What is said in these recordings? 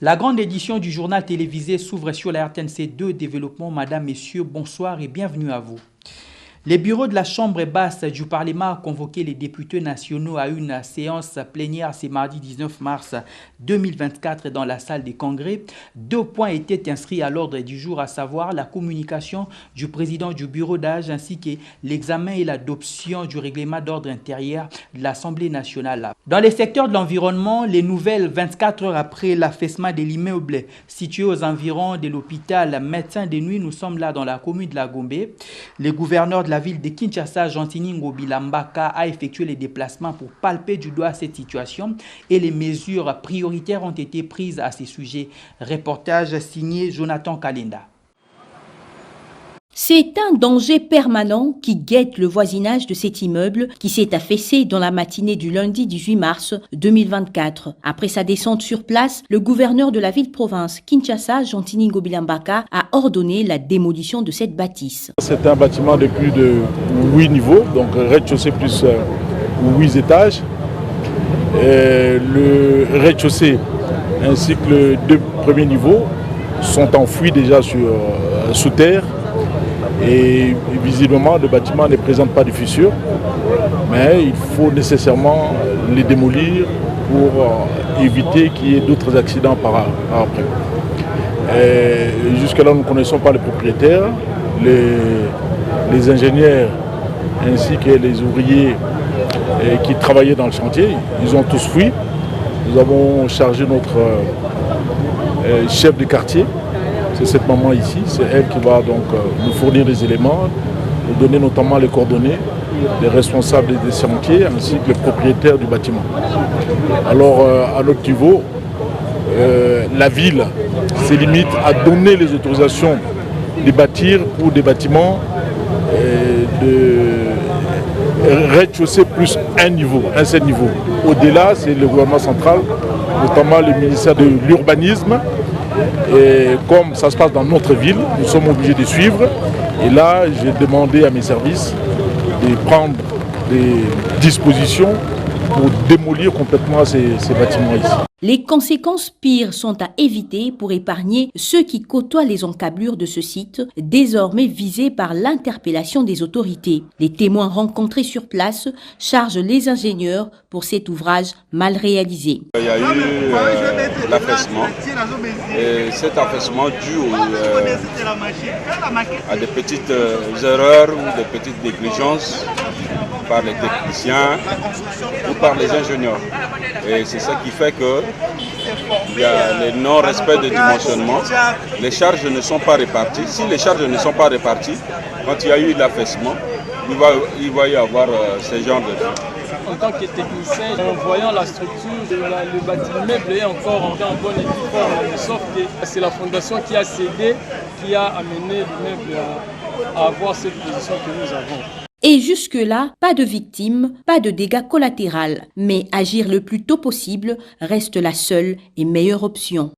La grande édition du journal télévisé s'ouvre sur la RTNC2 Développement. Madame, Messieurs, bonsoir et bienvenue à vous. Les bureaux de la Chambre basse du Parlement ont convoqué les députés nationaux à une séance plénière ce mardi 19 mars 2024 dans la salle des congrès. 2 points étaient inscrits à l'ordre du jour, à savoir la communication du président du bureau d'âge ainsi que l'examen et l'adoption du règlement d'ordre intérieur de l'Assemblée nationale. Dans les secteurs de l'environnement, les nouvelles 24 heures après l'affaissement de l'immeuble situé aux environs de l'hôpital Médecins de Nuit, nous sommes là dans la commune de la Gombe. Le gouverneur de la ville de Kinshasa, Gentini Ngobila Mbaka, a effectué les déplacements pour palper du doigt cette situation et les mesures prioritaires ont été prises à ce sujet. Reportage signé Jonathan Kalenda. C'est un danger permanent qui guette le voisinage de cet immeuble qui s'est affaissé dans la matinée du lundi 18 mars 2024. Après sa descente sur place, le gouverneur de la ville-province Kinshasa, Gentini Ngobila Mbaka, a ordonné la démolition de cette bâtisse. C'est un bâtiment de plus de 8 niveaux, donc rez-de-chaussée plus 8 étages. Et le rez-de-chaussée ainsi que les 2 premiers niveaux sont enfouis déjà sous terre. Et visiblement, le bâtiment ne présente pas de fissures, mais il faut nécessairement les démolir pour éviter qu'il y ait d'autres accidents par après. Jusque-là, nous ne connaissons pas les propriétaires, les ingénieurs ainsi que les ouvriers qui travaillaient dans le chantier. Ils ont tous fui. Nous avons chargé notre chef de quartier. C'est cette maman ici, c'est elle qui va donc nous fournir des éléments, nous donner notamment les coordonnées des responsables des chantiers ainsi que les propriétaires du bâtiment. Alors à notre niveau, la ville se limite à donner les autorisations de bâtir pour des bâtiments de rez-de-chaussée plus un seul niveau. Au-delà, c'est le gouvernement central, notamment le ministère de l'Urbanisme. Et comme ça se passe dans notre ville, nous sommes obligés de suivre. Et là, j'ai demandé à mes services de prendre des dispositions pour démolir complètement ces bâtiments ici. Les conséquences pires sont à éviter pour épargner ceux qui côtoient les encablures de ce site, désormais visés par l'interpellation des autorités. Les témoins rencontrés sur place chargent les ingénieurs pour cet ouvrage mal réalisé. Il y a eu l'affaissement, et cet affaissement dû à des petites erreurs ou des petites négligences par les techniciens ou par les ingénieurs. Et c'est ça qui fait que il y a le non-respect de dimensionnement. Les charges ne sont pas réparties. Si les charges ne sont pas réparties, quand il y a eu l'affaissement, il va y avoir ce genre de choses. En tant que technicien, en voyant la structure, le bâtiment est encore en bonne équipe, sauf que c'est la fondation qui a cédé, qui a amené l'immeuble à avoir cette position que nous avons. Et jusque-là, pas de victimes, pas de dégâts collatéraux. Mais agir le plus tôt possible reste la seule et meilleure option.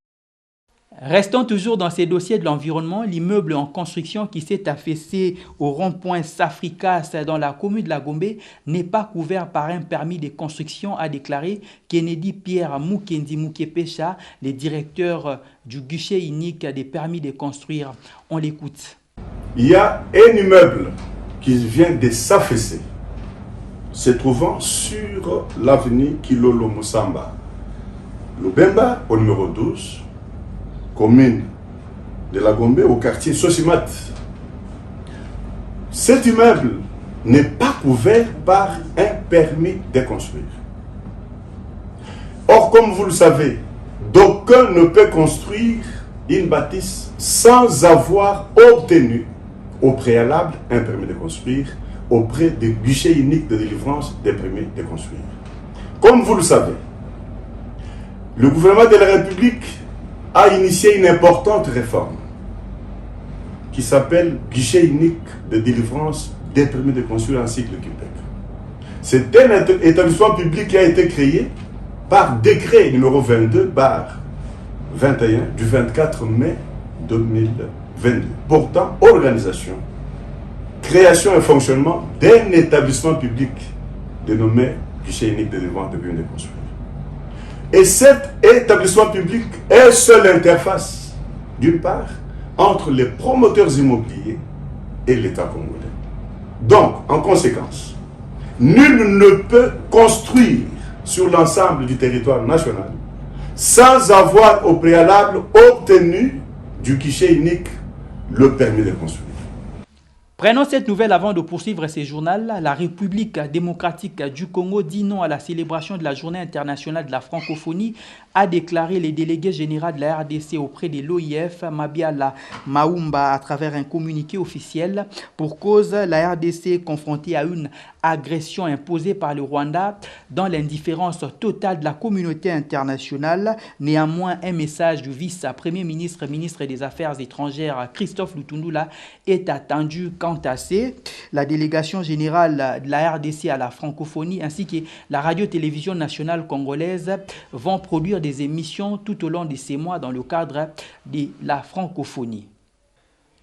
Restons toujours dans ces dossiers de l'environnement. L'immeuble en construction qui s'est affaissé au rond-point Safricas dans la commune de la Gombe n'est pas couvert par un permis de construction, a déclaré Kennedy Pierre Mukendi Mukepecha, le directeur du guichet unique des permis de construire. On l'écoute. Il y a un immeuble qui vient de s'affaisser, se trouvant sur l'avenue Kilolo Moussamba. Lubemba, au numéro 12, commune de la Gombe, au quartier Sosimat. Cet immeuble n'est pas couvert par un permis de construire. Or, comme vous le savez, d'aucuns ne peut construire une bâtisse sans avoir obtenu au préalable un permis de construire auprès du guichet unique de délivrance des permis de construire. Comme vous le savez, le gouvernement de la République a initié une importante réforme qui s'appelle guichet unique de délivrance des permis de construire ainsi que le Québec. C'est un établissement public qui a été créé par décret numéro 22/21 du 24 mai 2022. Portant organisation, création et fonctionnement d'un établissement public dénommé guichet unique de délivrance des permis de construire. Et cet établissement public est seule interface, d'une part, entre les promoteurs immobiliers et l'État congolais. Donc, en conséquence, nul ne peut construire sur l'ensemble du territoire national sans avoir au préalable obtenu du guichet unique le permis de construire. Prenons cette nouvelle avant de poursuivre ce journal. La République démocratique du Congo dit non à la célébration de la Journée internationale de la francophonie, a déclaré le délégué général de la RDC auprès de l'OIF, Mabiala Maoumba, à travers un communiqué officiel. Pour cause, la RDC est confrontée à une agression imposée par le Rwanda dans l'indifférence totale de la communauté internationale. Néanmoins, un message du vice-premier ministre, ministre des Affaires étrangères, Christophe Lutundula, est attendu quant à la délégation générale de la RDC à la francophonie ainsi que la radio-télévision nationale congolaise vont produire des émissions tout au long de ces mois dans le cadre de la francophonie.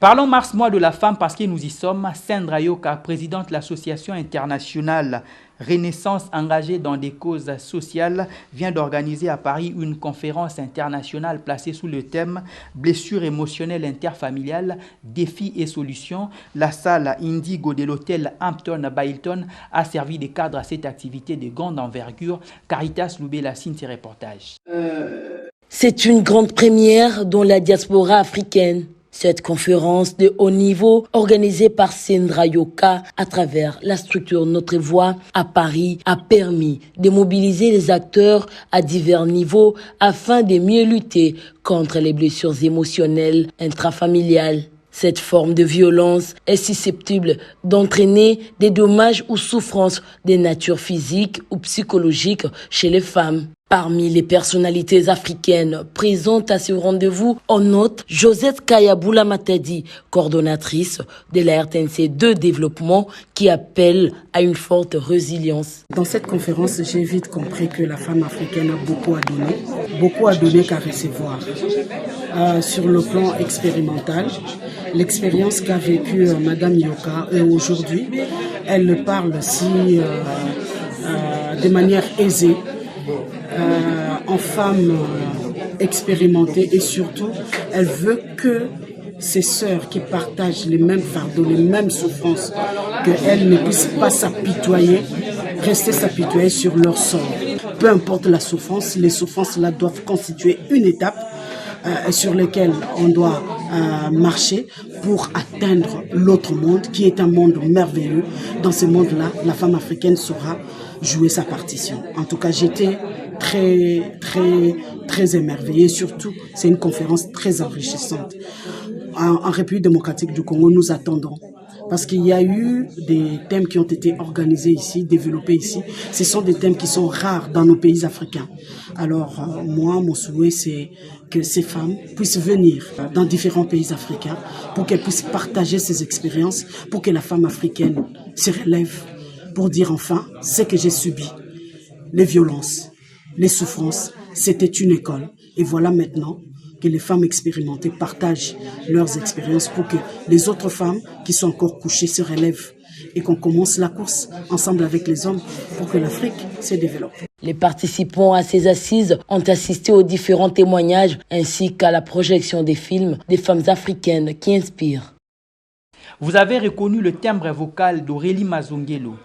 Parlons mars, mois de la femme, parce que nous y sommes. Sandra Yoka, présidente de l'association internationale Renaissance engagée dans des causes sociales, vient d'organiser à Paris une conférence internationale placée sous le thème « Blessures émotionnelles interfamiliales, défis et solutions ». La salle Indigo de l'hôtel Hampton by Hilton a servi de cadre à cette activité de grande envergure. Caritas Loubela signe ses reportages. C'est une grande première dans la diaspora africaine. Cette conférence de haut niveau, organisée par Sandra Yoka à travers la structure Notre Voix à Paris, a permis de mobiliser les acteurs à divers niveaux afin de mieux lutter contre les blessures émotionnelles intrafamiliales. Cette forme de violence est susceptible d'entraîner des dommages ou souffrances de nature physique ou psychologique chez les femmes. Parmi les personnalités africaines présentes à ce rendez-vous, on note Josette Kayaboula Matadi, coordonnatrice de la RTNC2 Développement, qui appelle à une forte résilience. Dans cette conférence, j'ai vite compris que la femme africaine a beaucoup à donner qu'à recevoir. Sur le plan expérimental, l'expérience qu'a vécue Madame Yoka aujourd'hui, elle le parle de manière aisée, en femme expérimentée, et surtout, elle veut que ses sœurs qui partagent les mêmes fardeaux, les mêmes souffrances, qu'elles ne puissent pas rester s'apitoyer sur leur sort. Peu importe la souffrance, les souffrances là doivent constituer une étape sur lesquelles on doit marcher pour atteindre l'autre monde, qui est un monde merveilleux. Dans ce monde-là, la femme africaine saura jouer sa partition. En tout cas, j'étais très émerveillée. Surtout, c'est une conférence très enrichissante. En République démocratique du Congo, nous attendons. Parce qu'il y a eu des thèmes qui ont été organisés ici, développés ici. Ce sont des thèmes qui sont rares dans nos pays africains. Alors, moi, mon souhait, c'est que ces femmes puissent venir dans différents pays africains pour qu'elles puissent partager ces expériences, pour que la femme africaine se relève, pour dire enfin, ce que j'ai subi, les violences, les souffrances, c'était une école. Et voilà maintenant que les femmes expérimentées partagent leurs expériences pour que les autres femmes qui sont encore couchées se relèvent et qu'on commence la course ensemble avec les hommes pour que l'Afrique se développe. Les participants à ces assises ont assisté aux différents témoignages ainsi qu'à la projection des films des femmes africaines qui inspirent. Vous avez reconnu le timbre vocal d'Aurélie Mazongelo.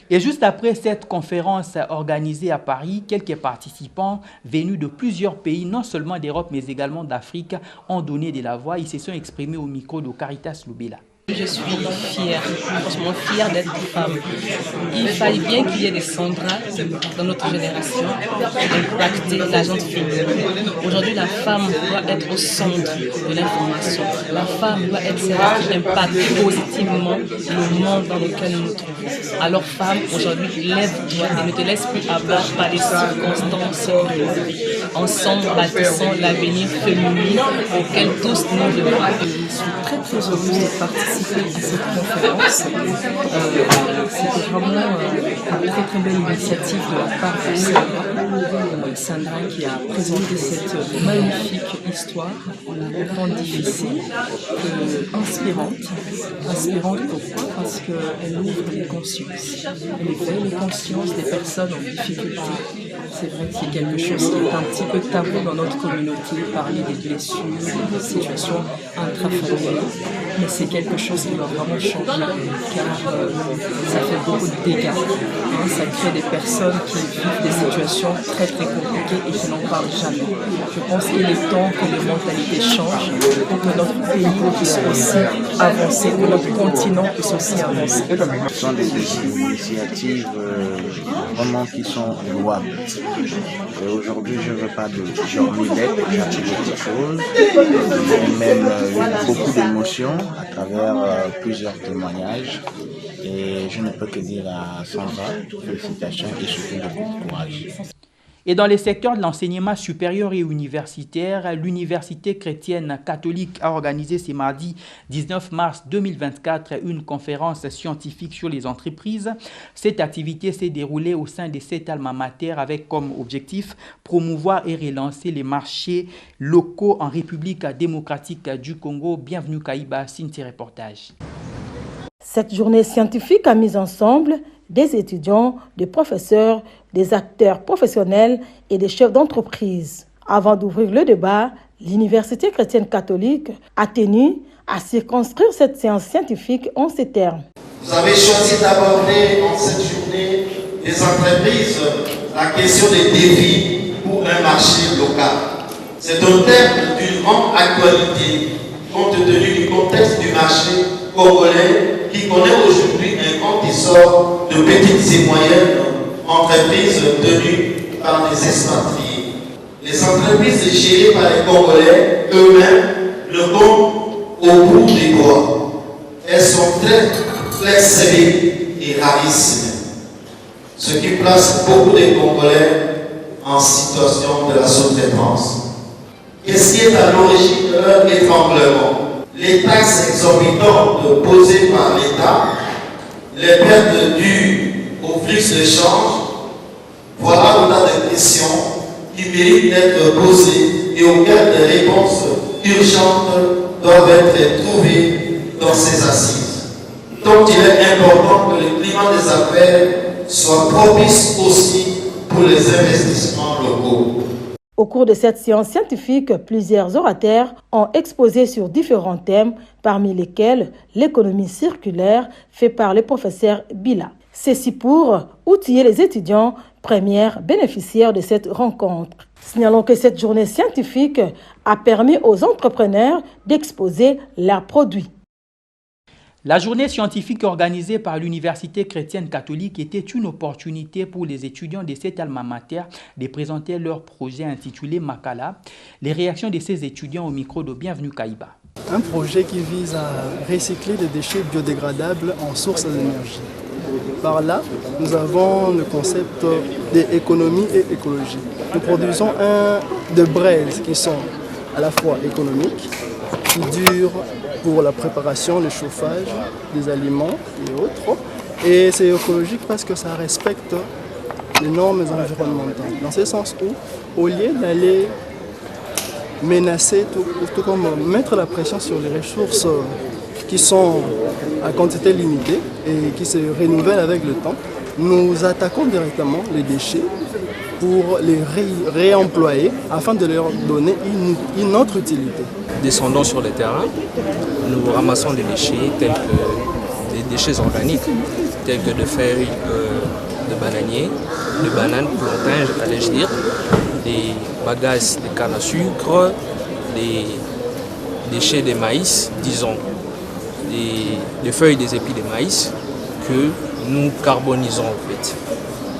Et juste après cette conférence organisée à Paris, quelques participants venus de plusieurs pays, non seulement d'Europe mais également d'Afrique, ont donné de la voix. Ils se sont exprimés au micro de Caritas Loubela. Je suis fière, franchement fière d'être femme. Il fallait bien qu'il y ait des Sandra dans notre génération pour impacter la gente féminine. Aujourd'hui, la femme doit être au centre de l'information. La femme doit être celle qui impacte positivement le monde dans lequel nous nous trouvons. Alors femme, aujourd'hui, lève-toi et ne te laisse plus abattre par les circonstances de la vie. Ensemble, bâtissons l'avenir féminin auquel tous nous devons. Je suis très heureuse de participer à cette conférence. C'était vraiment une très belle initiative de la part de Sandra qui a présenté cette magnifique histoire, on a autant dit ici, inspirante. Inspirante pourquoi? Parce qu'elle ouvre les consciences. Elle éveille les consciences des personnes en difficulté. C'est vrai que c'est quelque chose qui est un petit peu tabou dans notre communauté, parler des blessures, des situations intrafamiliales. Mais c'est quelque chose qui va vraiment changer, car ça fait beaucoup de dégâts. Ça crée des personnes qui vivent des situations très très compliquées et qui n'en parlent jamais. Je pense qu'il est temps que les mentalités changent pour que notre pays puisse aussi avancer, que notre continent puisse aussi avancer. Ce sont des initiatives vraiment qui sont louables. Et aujourd'hui, je ne veux pas de formulette, chercher des petites choses. J'ai même eu beaucoup d'émotions à travers plusieurs témoignages. Et je ne peux que dire à Sandra, félicitations et surtout beaucoup de courage. Et dans les secteurs de l'enseignement supérieur et universitaire, l'Université chrétienne catholique a organisé ce mardi 19 mars 2024 une conférence scientifique sur les entreprises. Cette activité s'est déroulée au sein de cet alma mater avec comme objectif promouvoir et relancer les marchés locaux en République démocratique du Congo. Bienvenue Kaïba, Cynthia Reportage. Cette journée scientifique a mis ensemble des étudiants, des professeurs, des acteurs professionnels et des chefs d'entreprise. Avant d'ouvrir le débat, l'Université chrétienne catholique a tenu à circonscrire cette séance scientifique en ces termes. Vous avez choisi d'aborder en cette journée des entreprises la question des défis pour un marché local. C'est un thème d'une grande actualité compte tenu du contexte du marché congolais qui connaît aujourd'hui un grand essor de petites et moyennes entreprises tenues par des expatriés. Les entreprises gérées par les Congolais eux-mêmes le vont au bout des doigts. Elles sont très flexibles et rarissimes, ce qui place beaucoup de Congolais en situation de la sous-traitance. Qu'est-ce qui est à l'origine de leur étranglement? Les taxes exorbitantes posées par l'État, les pertes dues au flux de change, voilà autant de questions qui méritent d'être posées et auxquelles des réponses urgentes doivent être trouvées dans ces assises. Donc il est important que le climat des affaires soit propice aussi pour les investissements locaux. Au cours de cette séance scientifique, plusieurs orateurs ont exposé sur différents thèmes, parmi lesquels l'économie circulaire fait par le professeur Bila. Ceci pour outiller les étudiants, premières bénéficiaires de cette rencontre. Signalons que cette journée scientifique a permis aux entrepreneurs d'exposer leurs produits. La journée scientifique organisée par l'Université chrétienne catholique était une opportunité pour les étudiants de cet alma mater de présenter leur projet intitulé Makala. Les réactions de ces étudiants au micro de Bienvenue Kaïba. Un projet qui vise à recycler des déchets biodégradables en sources d'énergie. Par là, nous avons le concept d'économie et écologie. Nous produisons de braises qui sont à la fois économiques, qui durent pour la préparation, le chauffage des aliments et autres. Et c'est écologique parce que ça respecte les normes environnementales. Dans ce sens où, au lieu d'aller menacer, tout comme mettre la pression sur les ressources qui sont à quantité limitée et qui se renouvellent avec le temps, nous attaquons directement les déchets pour les réemployer afin de leur donner une autre utilité. Descendons sur le terrain, nous ramassons des déchets tels que des déchets organiques, tels que des feuilles de bananier, de bananes, plantains, allais-je dire, des bagages de canne à sucre, des déchets de maïs, disons, des feuilles des épis de maïs que nous carbonisons en fait.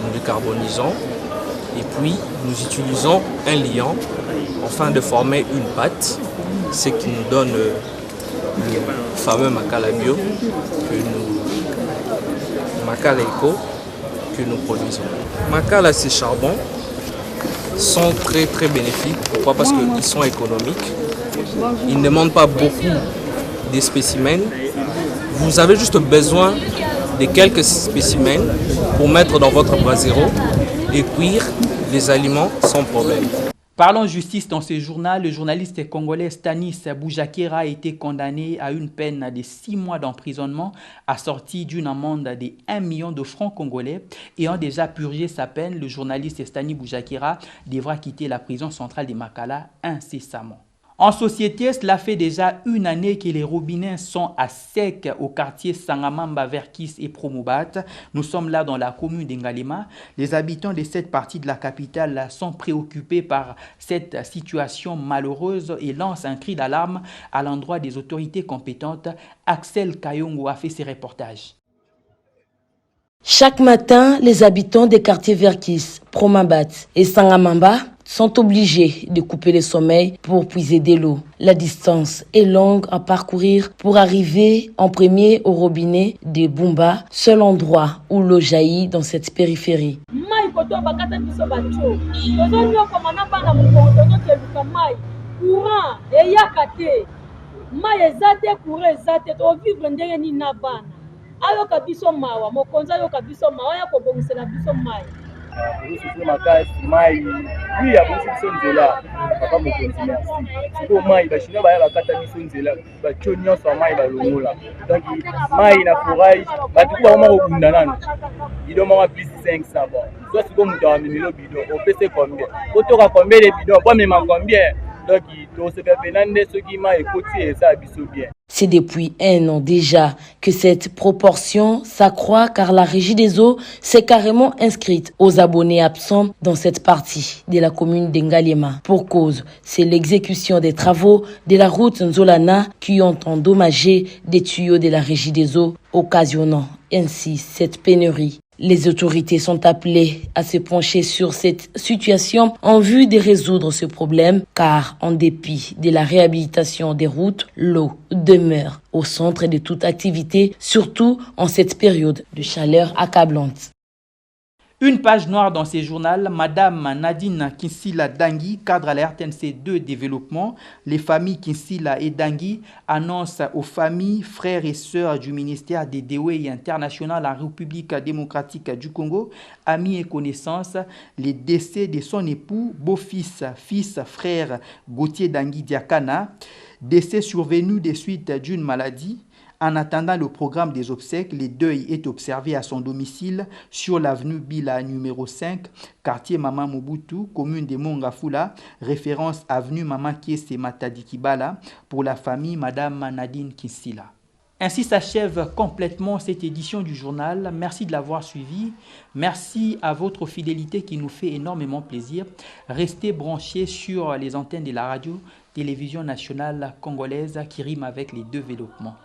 Nous les carbonisons et puis nous utilisons un liant afin de former une pâte, ce qui nous donne le fameux Makala bio, Makala Eco que nous produisons. Makala, ces charbons sont très très bénéfiques. Pourquoi? Parce qu'ils sont économiques. Ils ne demandent pas beaucoup de spécimens. Vous avez juste besoin de quelques spécimens pour mettre dans votre brasero et cuire les aliments sans problème. Parlons justice dans ce journal. Le journaliste congolais Stanis Boujakera a été condamné à une peine de 6 mois d'emprisonnement assortie d'une amende de 1 million de francs congolais. Ayant déjà purgé sa peine, le journaliste Stanis Boujakera devra quitter la prison centrale de Makala incessamment. En société, cela fait déjà une année que les robinets sont à sec au quartier Sangamamba, Verkis et Promobat. Nous sommes là dans la commune d'Ngalema. Les habitants de cette partie de la capitale sont préoccupés par cette situation malheureuse et lancent un cri d'alarme à l'endroit des autorités compétentes. Axel Kayongo a fait ses reportages. Chaque matin, les habitants des quartiers Verkis, Promobat et Sangamamba sont obligés de couper le sommeil pour puiser de l'eau. La distance est longue à parcourir pour arriver en premier au robinet de Bumba, seul endroit où l'eau jaillit dans cette périphérie. C'est depuis 1 an déjà que cette proportion s'accroît car la Régie des eaux s'est carrément inscrite aux abonnés absents dans cette partie de la commune d'Ngalema. Pour cause, c'est l'exécution des travaux de la route Nzolana qui ont endommagé des tuyaux de la Régie des eaux, occasionnant ainsi cette pénurie. Les autorités sont appelées à se pencher sur cette situation en vue de résoudre ce problème car en dépit de la réhabilitation des routes, l'eau demeure au centre de toute activité, surtout en cette période de chaleur accablante. Une page noire dans ce journal, Madame Nadine Kinsila Dangui, cadre à la RTNC 2 Développement. Les familles Kinsila et Dangui annoncent aux familles, frères et sœurs du ministère des DOE international en République démocratique du Congo, amis et connaissances, les décès de son époux, beau-fils, fils, frère Gauthier Dangui Diakana, décès survenu des suites d'une maladie. En attendant le programme des obsèques, le deuil est observé à son domicile sur l'avenue Bila numéro 5, quartier Mama Mobutu, commune de Mongafula, référence avenue Mama Kiese Matadi Kibala pour la famille Madame Nadine Kinsila. Ainsi s'achève complètement cette édition du journal. Merci de l'avoir suivi. Merci à votre fidélité qui nous fait énormément plaisir. Restez branchés sur les antennes de la radio-télévision nationale congolaise qui rime avec les développements.